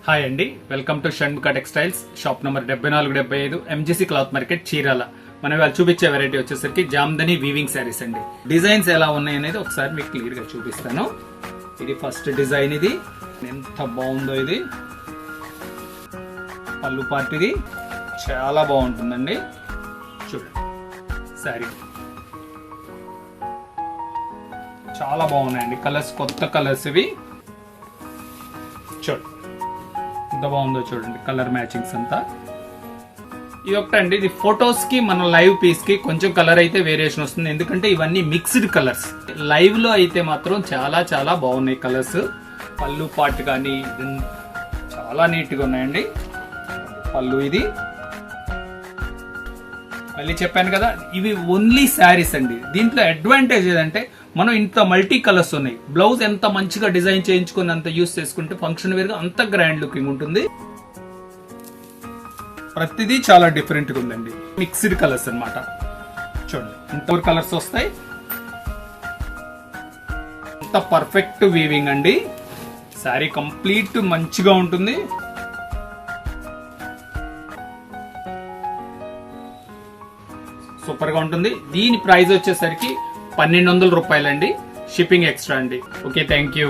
Hi అండి, welcome to Shanmukha textiles, shop number 7475 MGC cloth market, Chirala. మనం వాళ్ళు చూపించే వెరైటీ వచ్చేసరికి జామ్దని వీవింగ్ శారీస్ అండి. డిజైన్స్ ఎలా ఉన్నాయి అనేది ఒకసారి మీకు క్లియర్ గా చూపిస్తాను. ఇది ఫస్ట్ డిజైన్. ఇది ఎంత బాగుందో, ఇది పళ్ళు పార్ట్. ఇది చాలా బాగుంటుందండి. చూడండి, శారీ చాలా బాగున్నాయండి. కలర్స్ కొత్త కలర్స్ ఇవి. చూడండి ఎంత బాగుందో, చూడండి కలర్ మ్యాచింగ్స్ అంతా. ఇది ఒకటండి, ఇది ఫొటోస్ కి మన లైవ్ పీస్ కి కొంచెం కలర్ అయితే వేరియేషన్ వస్తుంది, ఎందుకంటే ఇవన్నీ మిక్స్డ్ కలర్స్. లైవ్ లో అయితే మాత్రం చాలా చాలా బాగున్నాయి కలర్స్. పళ్ళు పార్ట్ కానీ చాలా నీట్ గా ఉన్నాయండి. పళ్ళు ఇది మళ్ళీ చెప్పాను కదా, ఇవి ఓన్లీ శారీస్ అండి. దీంట్లో అడ్వాంటేజ్ ఏదంటే మనం ఇంత మల్టీ కలర్స్ ఉన్నాయి. బ్లౌజ్ ఎంత మంచిగా డిజైన్ చేయించుకుని అంత యూస్ చేసుకుంటే ఫంక్షన్ వేర్ గా అంత గ్రాండ్ లుకింగ్ ఉంటుంది. ప్రతిదీ చాలా డిఫరెంట్ గా ఉందండి. మిక్స్డ్ కలర్స్ అన్నమాట. చూడండి ఇంత 4 కలర్స్ వస్తాయి. అంత పర్ఫెక్ట్ వీవింగ్ అండి. శారీ కంప్లీట్ మంచిగా ఉంటుంది. సూపర్ గా ఉంటుంది. దీని ప్రైస్ వచ్చేసరికి 1200 రూపాయలండి. షిప్పింగ్ ఎక్స్ట్రా అండి. Okay, thank you.